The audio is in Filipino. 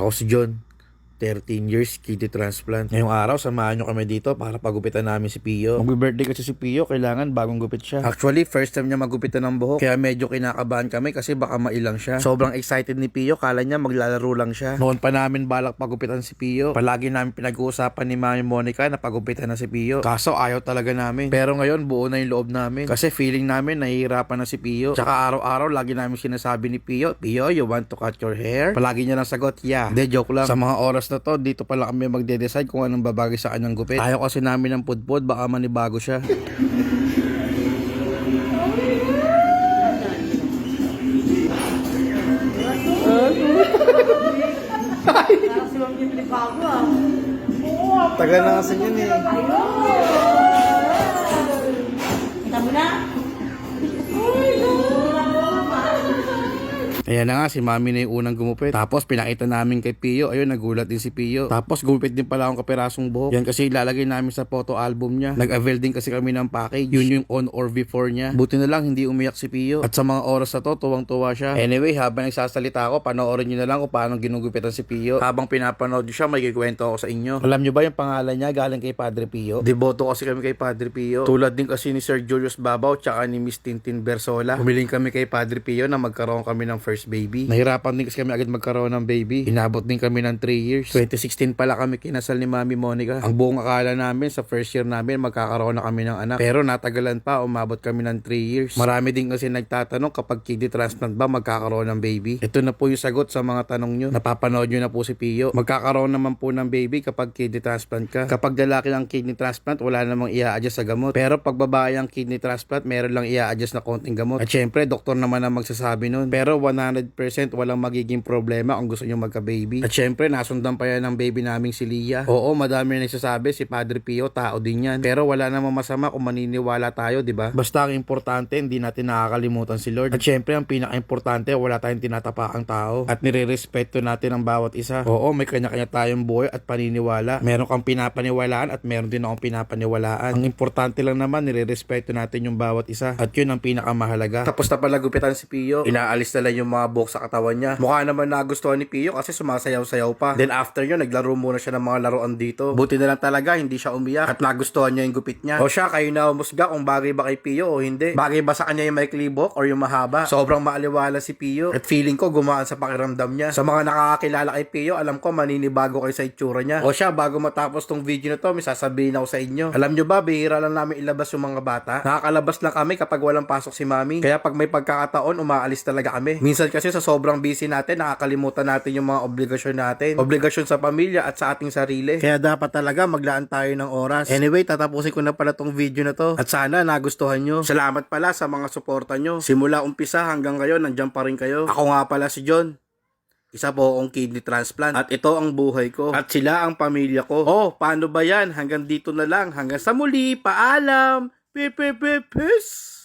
Ako si John, 13 years kidney transplant. Ngayong araw, samahan nyo kami dito para pagupitan namin si Pio. Magbe-birthday kasi si Pio, kailangan bagong gupit siya. Actually, first time niya magupitan ng buhok, kaya medyo kinakabahan kami kasi baka mailang siya. Sobrang excited ni Pio, kala niya maglalaro lang siya. Noon pa namin balak pagupitan si Pio. Palagi namin pinag-uusapan ni Mami Monica na pagupitan na si Pio. Kaso ayaw talaga namin. Pero ngayon, buo na yung loob namin. Kasi feeling namin nahihirapan na si Pio. Tsaka araw-araw, lagi namin sinasabi ni Pio, Pio, you want to cut your hair? Palagi niya lang sagot, yeah. Hindi, joke lang. Sa mga oras na to, dito pala kami magde-decide kung anong babagay sa kanyang gupit. Ayaw kasi namin ng pudpud, baka manibago siya. Tagal na kasi yun eh. Kita mo na? Ayan na nga, si Mami na yung unang gumupit. Tapos pinakita namin kay Pio. Ayun, nagulat din si Pio. Tapos gumupit din pala akong kapirasong buhok. Yan kasi ilalagay namin sa photo album niya. Nag-avail din kasi kami ng package. Yun yung on or before niya. Buti na lang hindi umiyak si Pio. At sa mga oras na to, tuwang-tuwa siya. Anyway, habang nagsasalita ako, panoorin nyo na lang kung paano ginugupitan si Pio. Habang pinapanood nyo siya, may kikwento ako sa inyo. Alam nyo ba yung pangalan niya galing kay Padre Pio? Deboto kasi kami kay Padre Pio. Tulad din kasi ni Sir Julius Babaw tsaka ni Miss Tintin Bersola. Humiling kami kay Padre Pio na magkaroon kami ng first baby. Nahirapan din kasi kami agad magkaroon ng baby. Inabot din kami ng 3 years. 2016 pala kami kinasal ni Mami Monica. Ang buong akala namin sa first year namin magkakaroon na kami ng anak. Pero natagalan pa, umabot kami ng 3 years. Marami din kasi nagtatanong kapag kidney transplant ba magkakaroon ng baby. Ito na po yung sagot sa mga tanong nyo. Napapanood nyo na po si Pio. Magkakaroon naman po ng baby kapag kidney transplant ka. Kapag lalaki ang kidney transplant, wala namang i-a-adjust sa gamot. Pero pag babae ang kidney transplant, meron lang i-a-adjust na konting gamot. At syempre, doktor naman ang magsasabi nun. Pero 100% walang magiging problema kung gusto nyo magka-baby. At syempre, nasundan pa yan ng baby naming si Lia. Oo, madami na nagsasabi, si Padre Pio, tao din yan. Pero wala namang masama kung maniniwala tayo, di ba? Basta ang importante, hindi natin nakakalimutan si Lord. At syempre, ang pinaka-importante, wala tayong tinatapakang tao. At nire-respeto natin ang bawat isa. Oo, may kanya-kanya tayong buhay at paniniwala. Meron kang pinapaniwalaan at meron din akong pinapaniwalaan. Ang importante lang naman, nire-respeto natin yung bawat isa. At yun ang pinakamahalaga. Tapos na pala gupitan si Pio, inaalis na lang yung mga buhok sa katawan niya. Mukha naman nagustuhan ni Pio kasi sumasayaw-sayaw pa. Then after nyo, naglaro muna siya ng mga laruan dito. Buti na lang talaga, hindi siya umiyak at nagustuhan niya yung gupit niya. O siya, kayo na umusga kung bagay ba kay Pio o hindi. Bagay ba sa kanya yung may klibok or yung mahaba? Sobrang maaliwala si Pio at feeling ko gumaan sa pakiramdam niya. Sa mga nakakakilala kay Pio, alam ko maninibago kayo sa itsura niya. O siya, bago matapos tong video na to, may sasabihin ako sa inyo. Alam nyo ba, bihira lang namin ilabas yung mga bata. Nakakalabas lang kami kapag walang pasok si Mami. Kaya pag may pagkakataon, umaalis talaga kami. Minsan kasi sa sobrang busy natin, nakakalimutan natin yung mga obligasyon natin. Obligasyon sa pamilya at sa ating sarili. Kaya dapat talaga maglaan tayo ng oras. Anyway, tatapusin ko na pala tong video na to. At sana nagustuhan nyo. Salamat pala sa mga suporta nyo. Simula umpisa hanggang ngayon, nandiyan pa rin kayo. Ako nga pala si John. Isa po akong kidney transplant. At ito ang buhay ko. At sila ang pamilya ko. Oh, paano ba yan? Hanggang dito na lang. Hanggang sa muli. Paalam. Peace.